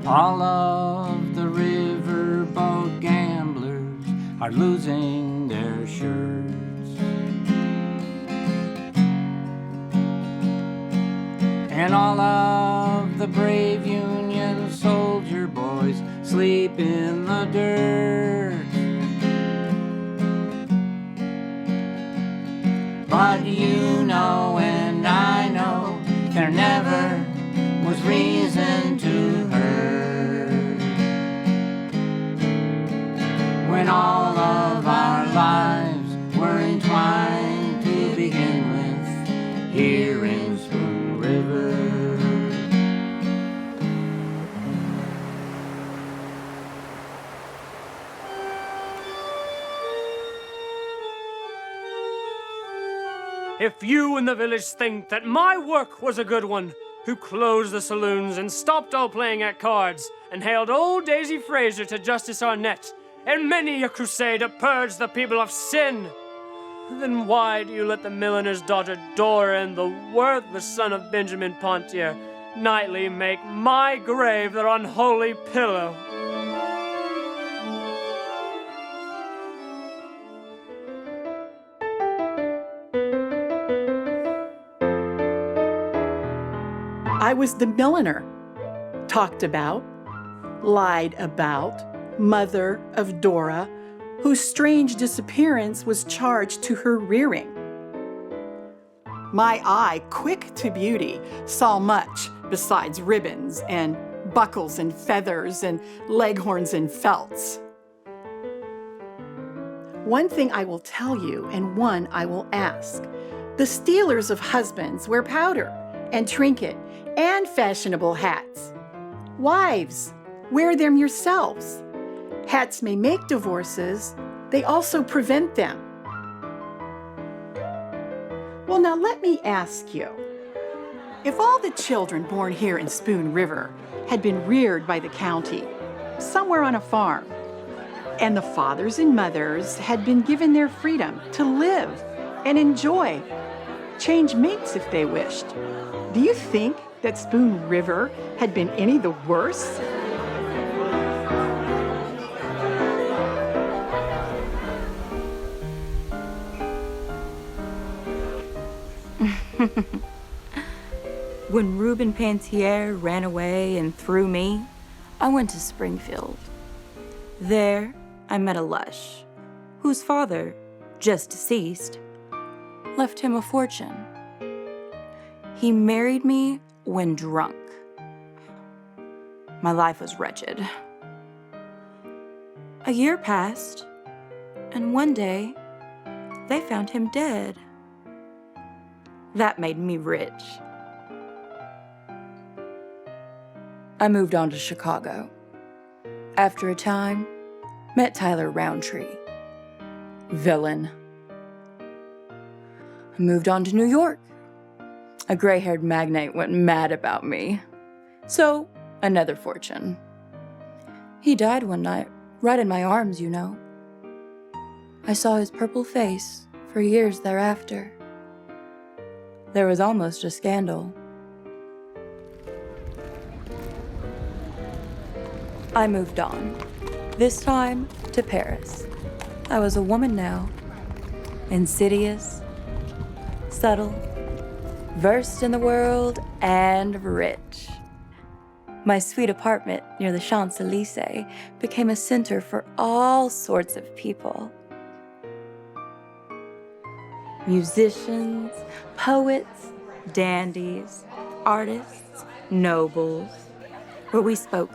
All of the riverboat gamblers are losing their shirts. And all of the brave Union soldier boys sleep in the dirt. But you know and I know there never was reason to hurt. When all of our lives were entwined to begin with, here in Spoon River. If you in the village think that my work was a good one, who closed the saloons and stopped all playing at cards, and hailed old Daisy Fraser to Justice Arnett, and many a crusade to purge the people of sin, then why do you let the milliner's daughter Dora and the worthless son of Benjamin Pantier nightly make my grave their unholy pillow? I was the milliner, talked about, lied about, mother of Dora, whose strange disappearance was charged to her rearing. My eye, quick to beauty, saw much besides ribbons and buckles and feathers and leghorns and felts. One thing I will tell you, and one I will ask. The stealers of husbands wear powder and trinket and fashionable hats. Wives, wear them yourselves. Hats may make divorces, they also prevent them. Well, now let me ask you, if all the children born here in Spoon River had been reared by the county, somewhere on a farm, and the fathers and mothers had been given their freedom to live and enjoy, change mates if they wished, do you think that Spoon River had been any the worse? When Reuben Pantier ran away and threw me, I went to Springfield. There, I met a lush, whose father, just deceased, left him a fortune. He married me when drunk. My life was wretched. A year passed, and one day, they found him dead. That made me rich. I moved on to Chicago. After a time, met Tyler Roundtree. Villain. I moved on to New York. A gray-haired magnate went mad about me. So, another fortune. He died one night, right in my arms, you know. I saw his purple face for years thereafter. There was almost a scandal. I moved on, this time to Paris. I was a woman now, insidious, subtle, versed in the world, and rich. My sweet apartment near the Champs-Élysées became a center for all sorts of people. Musicians, poets, dandies, artists, nobles, where we spoke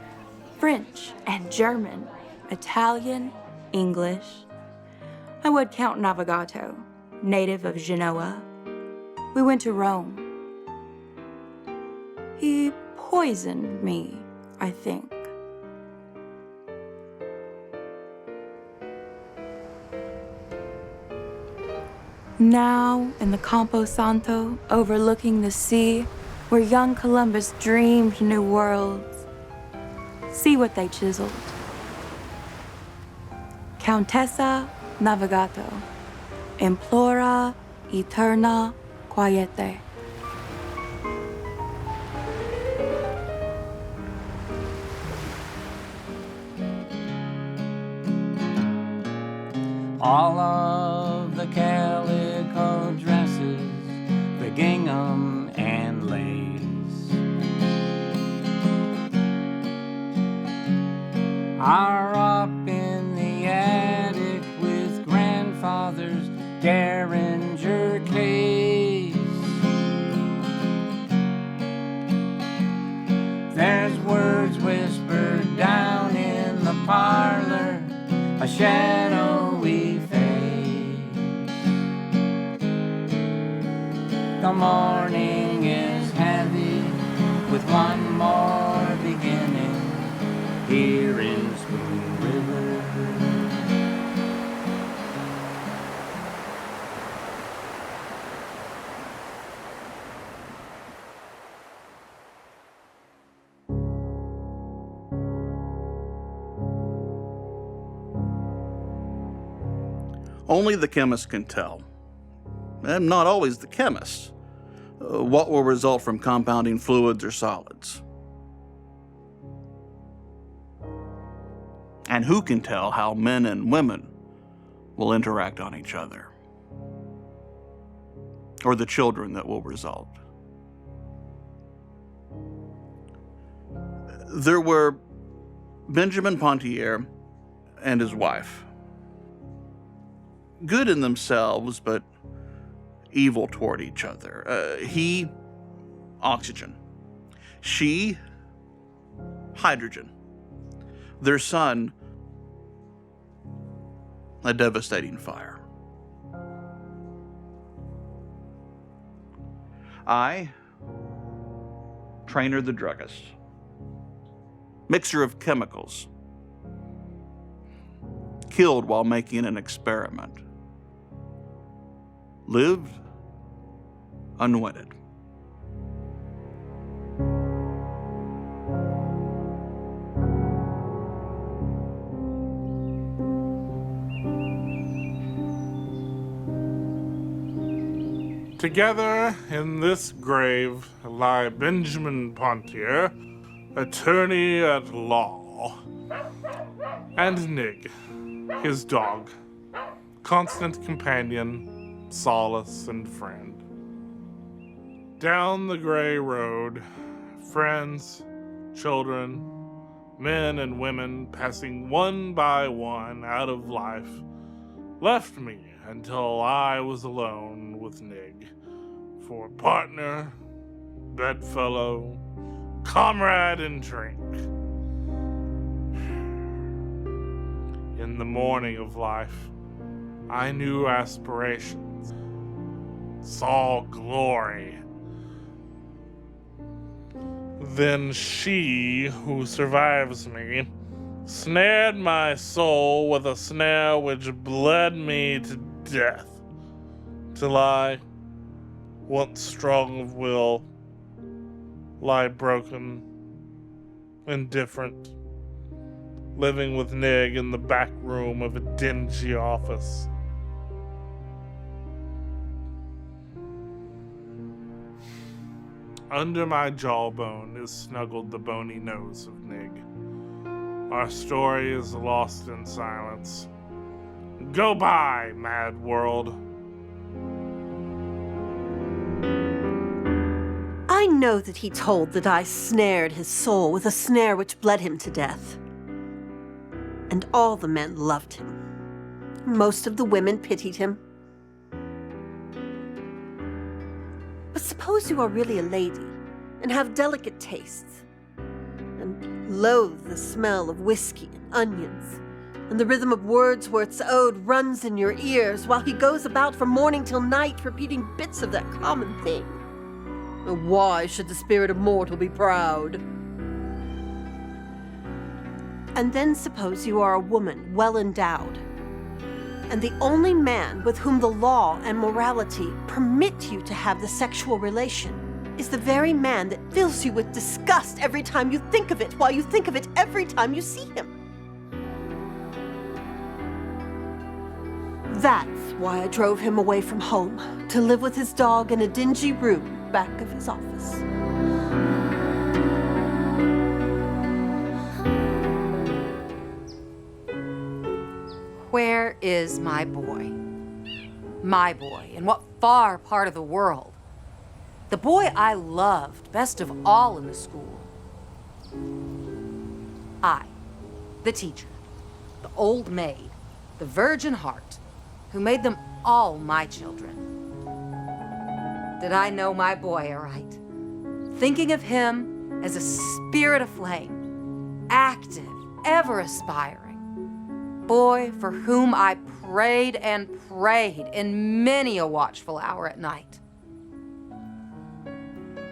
French and German, Italian, English. I would count Navigato, native of Genoa. We went to Rome. He poisoned me, I think. Now, in the Campo Santo, overlooking the sea, where young Columbus dreamed new worlds, see what they chiseled. Countessa Navigato, implora eterna quiete. all of the calico dresses, the gingham and lace are up in the attic with grandfather's Derringer case. There's words whispered down in the parlor, a shadowy face. The morning is heavy with one more beginning here in Spoon River. Only the chemist can tell, and not always the chemist, what will result from compounding fluids or solids. And who can tell how men and women will interact on each other, or the children that will result. There were Benjamin Pantier and his wife. Good in themselves, but evil toward each other. He, oxygen. She, hydrogen. Their son, a devastating fire. I, Trainer the druggist. Mixture of chemicals. Killed while making an experiment. Lived unwedded. Together in this grave lie Benjamin Pantier, attorney at law, and Nig, his dog, constant companion, solace and friend. Down the gray road, friends, children, men and women passing one by one out of life, left me until I was alone with Nig, for partner, bedfellow, comrade in drink. In the morning of life, I knew aspirations, saw glory. Then she, who survives me, snared my soul with a snare which bled me to death, till I, once strong of will, lie broken, indifferent, living with Nig in the back room of a dingy office. Under my jawbone is snuggled the bony nose of Nig. Our story is lost in silence. Go by, mad world. I know that he told that I snared his soul with a snare which bled him to death. And all the men loved him. Most of the women pitied him. But suppose you are really a lady and have delicate tastes and loathe the smell of whiskey and onions, and the rhythm of Wordsworth's ode runs in your ears while he goes about from morning till night repeating bits of that common thing. Why should the spirit of mortal be proud? And then suppose you are a woman well endowed, and the only man with whom the law and morality permit you to have the sexual relation is the very man that fills you with disgust every time you think of it, while you think of it every time you see him. That's why I drove him away from home, to live with his dog in a dingy room back of his office. Where is my boy. My boy, in what far part of the world? The boy I loved best of all in the school. I, the teacher, the old maid, the virgin heart, who made them all my children. Did I know my boy aright? Thinking of him as a spirit aflame, active, ever aspiring. Boy for whom I prayed and prayed in many a watchful hour at night.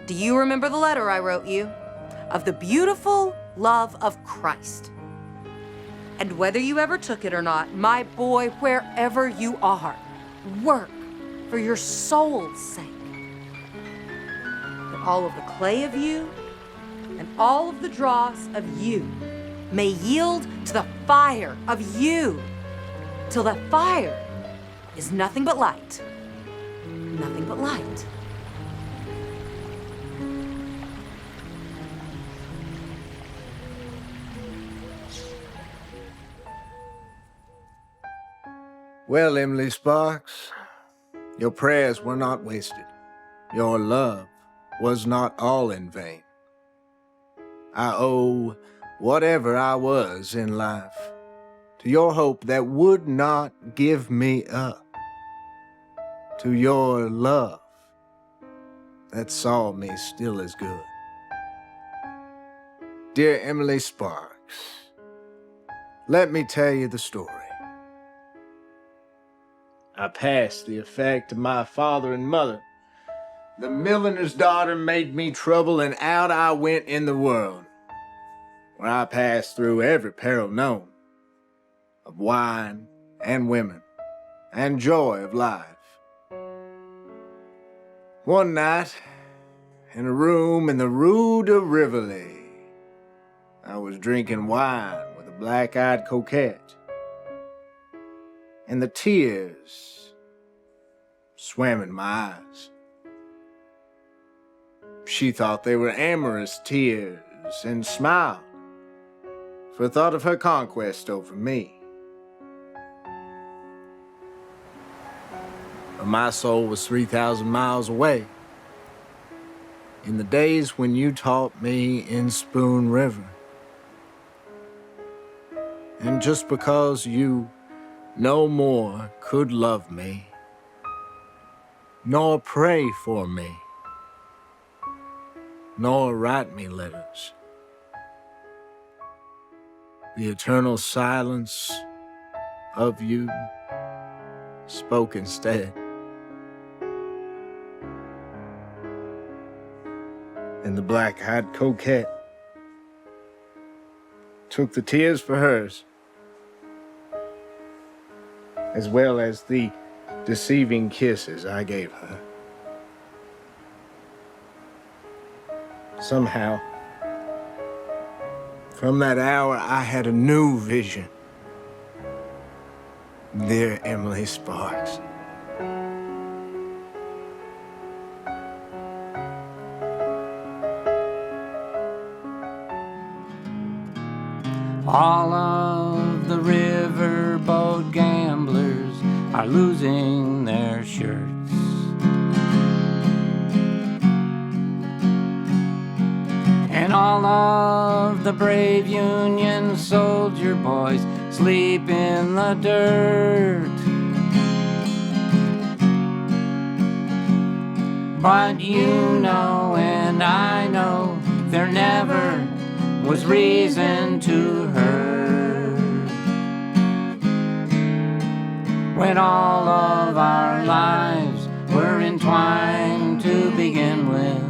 Do you remember the letter I wrote you? Of the beautiful love of Christ. And whether you ever took it or not, my boy, wherever you are, work for your soul's sake. That all of the clay of you and all of the dross of you may yield to the fire of you, till that fire is nothing but light. Nothing but light. Well, Emily Sparks, your prayers were not wasted. Your love was not all in vain. I owe whatever I was in life to your hope that would not give me up, to your love that saw me still as good. Dear Emily Sparks, let me tell you the story. I passed the effect of my father and mother. The milliner's daughter made me trouble, and out I went in the world, where I passed through every peril known, of wine and women and joy of life. One night, in a room in the Rue de Rivoli, I was drinking wine with a black-eyed coquette, and the tears swam in my eyes. She thought they were amorous tears and smiled for thought of her conquest over me. But my soul was 3,000 miles away, in the days when you taught me in Spoon River. And just because you no more could love me, nor pray for me, nor write me letters, the eternal silence of you spoke instead. And the black-eyed coquette took the tears for hers, as well as the deceiving kisses I gave her. Somehow, from that hour, I had a new vision. Dear Emily Sparks. All of the riverboat gamblers are losing their shirts. And all of the brave Union soldier boys sleep in the dirt. But you know and I know there never was reason to hurt. When all of our lives were entwined to begin with,